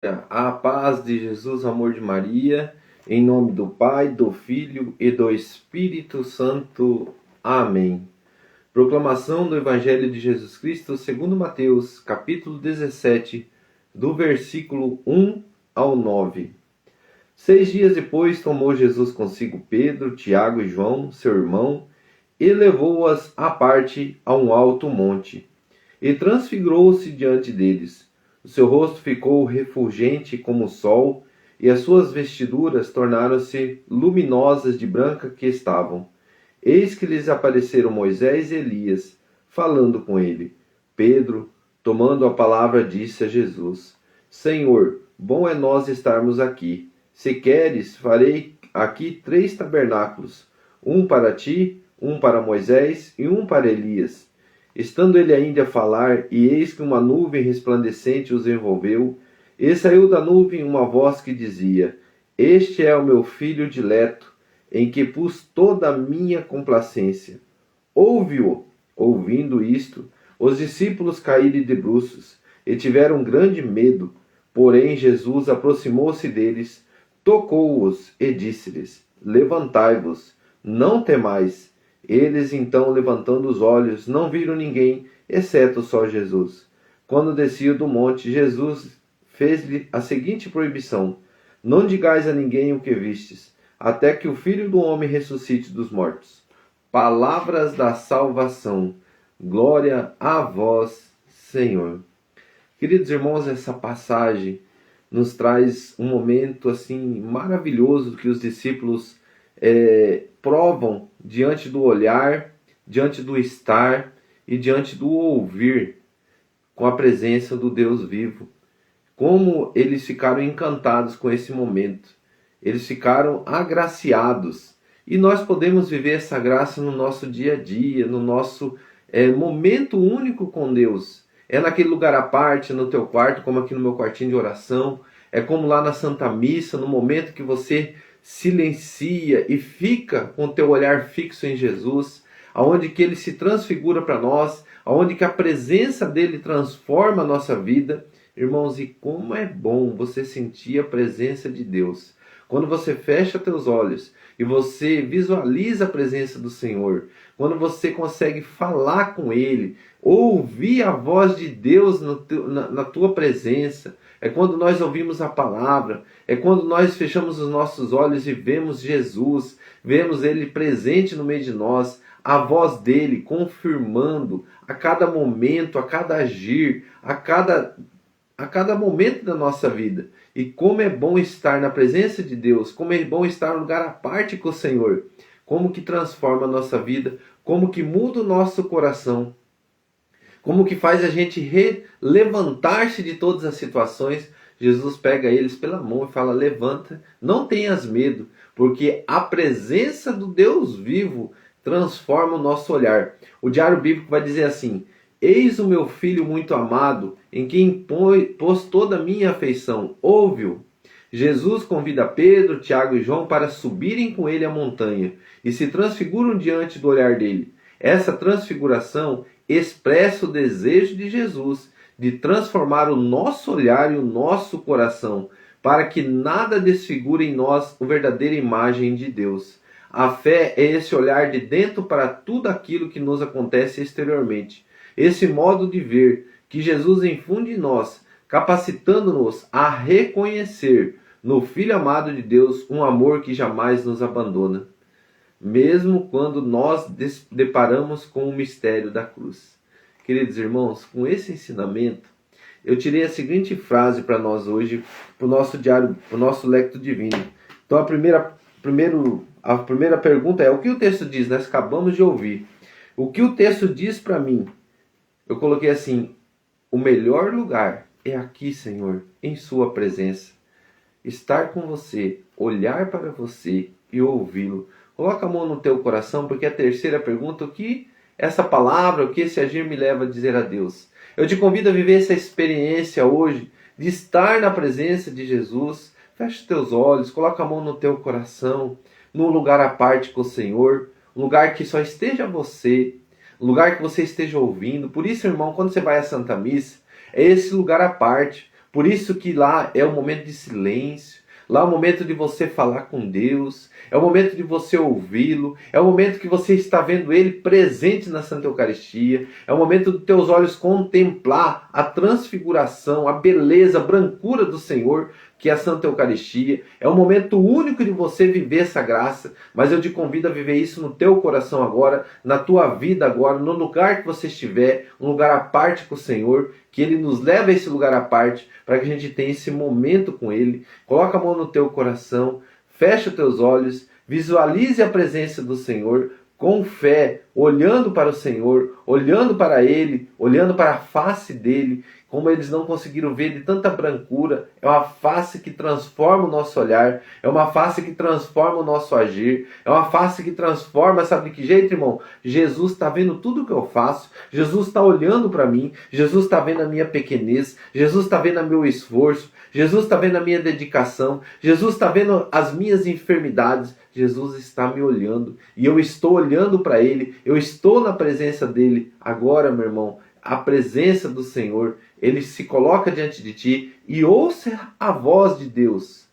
A paz de Jesus, amor de Maria, em nome do Pai, do Filho e do Espírito Santo. Amém. Proclamação do Evangelho de Jesus Cristo segundo Mateus, capítulo 17, do versículo 1 ao 9. 6 dias depois tomou Jesus consigo Pedro, Tiago e João, seu irmão, e levou-as à parte a um alto monte, e transfigurou-se diante deles. O seu rosto ficou refulgente como o sol, e as suas vestiduras tornaram-se luminosas de branca que estavam. Eis que lhes apareceram Moisés e Elias, falando com ele. Pedro, tomando a palavra, disse a Jesus: Senhor, bom é nós estarmos aqui. Se queres, farei aqui 3 tabernáculos, um para ti, um para Moisés e um para Elias. Estando ele ainda a falar, e eis que uma nuvem resplandecente os envolveu, e saiu da nuvem uma voz que dizia: Este é o meu filho dileto, em que pus toda a minha complacência. Ouve-o. Ouvindo isto, os discípulos caíram de bruços, e tiveram grande medo. Porém Jesus aproximou-se deles, tocou-os e disse-lhes: Levantai-vos, não temais. Eles então, levantando os olhos, não viram ninguém, exceto só Jesus. Quando desciam do monte, Jesus fez-lhe a seguinte proibição: Não digais a ninguém o que vistes, até que o Filho do Homem ressuscite dos mortos. Palavras da salvação. Glória a vós, Senhor. Queridos irmãos, essa passagem nos traz um momento assim maravilhoso que os discípulos provam diante do olhar, diante do estar e diante do ouvir com a presença do Deus vivo. Como eles ficaram encantados com esse momento. Eles ficaram agraciados. E nós podemos viver essa graça no nosso dia a dia, no nosso momento único com Deus. É naquele lugar à parte, no teu quarto, como aqui no meu quartinho de oração. É como lá na Santa Missa, no momento que você silencia e fica com o teu olhar fixo em Jesus, aonde que ele se transfigura para nós, aonde que a presença dele transforma a nossa vida. Irmãos, e como é bom você sentir a presença de Deus. Quando você fecha teus olhos e você visualiza a presença do Senhor, quando você consegue falar com Ele, ouvir a voz de Deus na tua presença, é quando nós ouvimos a palavra, é quando nós fechamos os nossos olhos e vemos Jesus, vemos Ele presente no meio de nós, a voz dele confirmando a cada momento, a cada agir, a cada momento da nossa vida. E como é bom estar na presença de Deus, como é bom estar no lugar à parte com o Senhor, como que transforma a nossa vida, como que muda o nosso coração, como que faz a gente levantar-se de todas as situações. Jesus pega eles pela mão e fala: levanta, não tenhas medo, porque a presença do Deus vivo transforma o nosso olhar. O diário bíblico vai dizer assim: Eis o meu filho muito amado, em quem pôs toda a minha afeição. Ouve-o. Jesus convida Pedro, Tiago e João para subirem com ele a montanha e se transfiguram diante do olhar dele. Essa transfiguração expressa o desejo de Jesus de transformar o nosso olhar e o nosso coração, para que nada desfigure em nós a verdadeira imagem de Deus. A fé é esse olhar de dentro para tudo aquilo que nos acontece exteriormente. Esse modo de ver que Jesus infunde em nós, capacitando-nos a reconhecer no Filho amado de Deus um amor que jamais nos abandona, mesmo quando nós deparamos com o mistério da cruz. Queridos irmãos, com esse ensinamento, eu tirei a seguinte frase para nós hoje, para o nosso diário, para o nosso lecto divino. Então a primeira pergunta é: o que o texto diz? Nós acabamos de ouvir. O que o texto diz para mim? Eu coloquei assim: o melhor lugar é aqui, Senhor, em sua presença. Estar com você, olhar para você e ouvi-lo. Coloca a mão no teu coração, porque a terceira pergunta: o que essa palavra, o que esse agir me leva a dizer a Deus? Eu te convido a viver essa experiência hoje, de estar na presença de Jesus. Fecha os teus olhos, coloca a mão no teu coração, num lugar à parte com o Senhor, um lugar que só esteja você, um lugar que você esteja ouvindo. Por isso, irmão, quando você vai à Santa Missa, é esse lugar à parte, Por isso que lá é um momento de silêncio. Lá é o momento de você falar com Deus, é o momento de você ouvi-lo, é o momento que você está vendo Ele presente na Santa Eucaristia, é o momento dos teus olhos contemplar a transfiguração, a beleza, a brancura do Senhor, que é a Santa Eucaristia. É um momento único de você viver essa graça, mas eu te convido a viver isso no teu coração agora, na tua vida agora, no lugar que você estiver, um lugar à parte com o Senhor, que Ele nos leve a esse lugar à parte, para que a gente tenha esse momento com Ele. Coloca a mão no teu coração, fecha os teus olhos, visualize a presença do Senhor com fé, olhando para o Senhor, olhando para Ele, olhando para a face dEle, como eles não conseguiram ver de tanta brancura. É uma face que transforma o nosso olhar, é uma face que transforma o nosso agir, é uma face que transforma, sabe de que jeito, irmão? Jesus está vendo tudo o que eu faço, Jesus está olhando para mim, Jesus está vendo a minha pequenez, Jesus está vendo o meu esforço, Jesus está vendo a minha dedicação, Jesus está vendo as minhas enfermidades, Jesus está me olhando e eu estou olhando para Ele, eu estou na presença dEle. Agora, meu irmão, a presença do Senhor, Ele se coloca diante de ti e ouça a voz de Deus,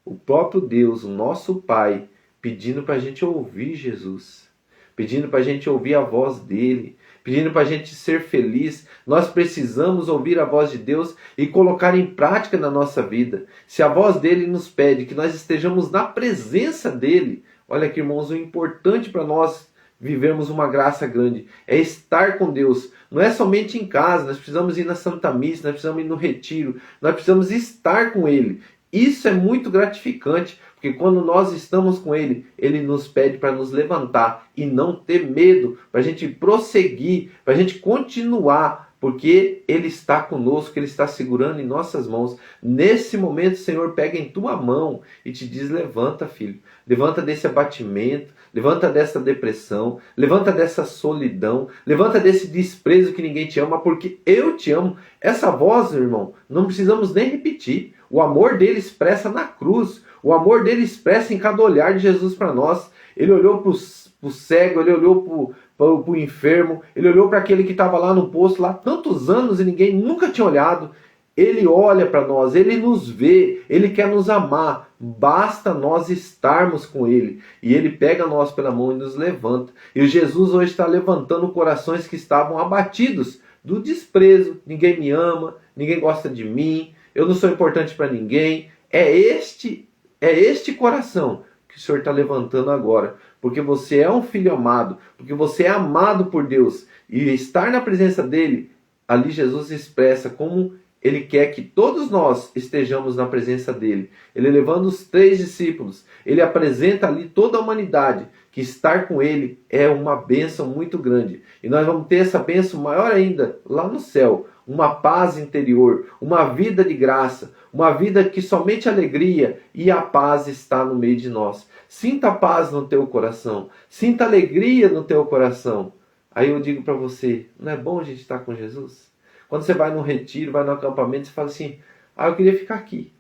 o próprio Deus, o nosso Pai, pedindo para a gente ouvir Jesus, pedindo para a gente ouvir a voz dEle, pedindo para a gente ser feliz. Nós precisamos ouvir a voz de Deus e colocar em prática na nossa vida. Se a voz dEle nos pede que nós estejamos na presença dEle, olha que, irmãos, o importante para nós vivermos uma graça grande é estar com Deus. Não é somente em casa, nós precisamos ir na Santa Missa, nós precisamos ir no retiro, nós precisamos estar com Ele. Isso é muito gratificante, porque quando nós estamos com Ele, Ele nos pede para nos levantar e não ter medo, para a gente prosseguir, para a gente continuar, porque Ele está conosco, Ele está segurando em nossas mãos. Nesse momento, o Senhor pega em tua mão e te diz: levanta, filho, levanta desse abatimento, levanta dessa depressão, levanta dessa solidão, levanta desse desprezo que ninguém te ama, porque eu te amo. Essa voz, irmão, não precisamos nem repetir. O amor dele expressa na cruz, o amor dele expressa em cada olhar de Jesus para nós. Ele olhou para o cego, ele olhou para o enfermo, ele olhou para aquele que estava lá no poço, lá tantos anos e ninguém nunca tinha olhado. Ele olha para nós, Ele nos vê, Ele quer nos amar. Basta nós estarmos com Ele. E Ele pega nós pela mão e nos levanta. E Jesus hoje está levantando corações que estavam abatidos do desprezo. Ninguém me ama, ninguém gosta de mim, eu não sou importante para ninguém. É este coração que o Senhor está levantando agora. Porque você é um filho amado, porque você é amado por Deus. E estar na presença dEle, ali Jesus expressa como Ele quer que todos nós estejamos na presença dEle. Ele levando os 3 discípulos, Ele apresenta ali toda a humanidade, que estar com Ele é uma bênção muito grande. E nós vamos ter essa bênção maior ainda lá no céu. Uma paz interior, uma vida de graça, uma vida que somente alegria e a paz está no meio de nós. Sinta a paz no teu coração, sinta alegria no teu coração. Aí eu digo para você, não é bom a gente estar com Jesus? Quando você vai num retiro, vai no acampamento, você fala assim: eu queria ficar aqui.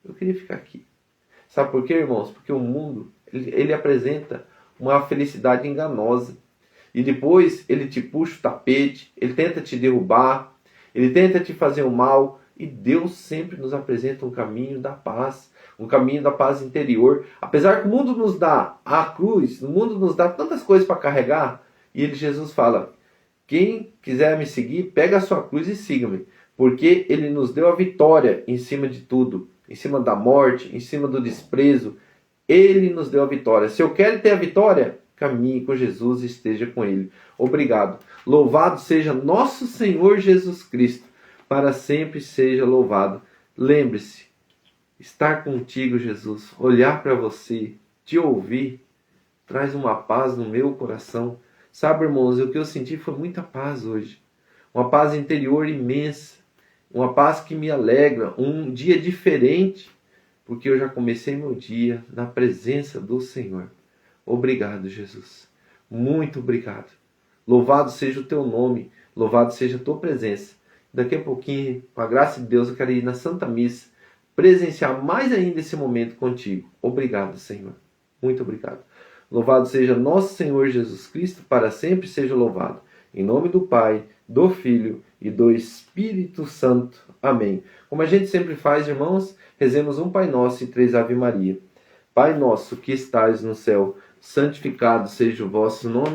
Eu queria ficar aqui. Sabe por quê, irmãos? Porque o mundo, ele apresenta uma felicidade enganosa. E depois ele te puxa o tapete, ele tenta te derrubar, ele tenta te fazer o mal. E Deus sempre nos apresenta um caminho da paz, um caminho da paz interior. Apesar que o mundo nos dá a cruz, o mundo nos dá tantas coisas para carregar, e Jesus fala: quem quiser me seguir, pega a sua cruz e siga-me. Porque Ele nos deu a vitória em cima de tudo. Em cima da morte, em cima do desprezo. Ele nos deu a vitória. Se eu quero ter a vitória, caminhe com Jesus e esteja com Ele. Obrigado. Louvado seja nosso Senhor Jesus Cristo. Para sempre seja louvado. Lembre-se, estar contigo, Jesus, olhar para você, te ouvir, traz uma paz no meu coração. Sabe, irmãos, o que eu senti foi muita paz hoje. Uma paz interior imensa. Uma paz que me alegra. Um dia diferente. Porque eu já comecei meu dia na presença do Senhor. Obrigado, Jesus. Muito obrigado. Louvado seja o teu nome. Louvado seja a tua presença. Daqui a pouquinho, com a graça de Deus, eu quero ir na Santa Missa. Presenciar mais ainda esse momento contigo. Obrigado, Senhor. Muito obrigado. Louvado seja nosso Senhor Jesus Cristo, para sempre seja louvado. Em nome do Pai, do Filho e e do Espírito Santo. Amém. Como a gente sempre faz, irmãos, rezemos um Pai Nosso e 3 Ave Maria. Pai nosso que estais no céu, santificado seja o vosso nome.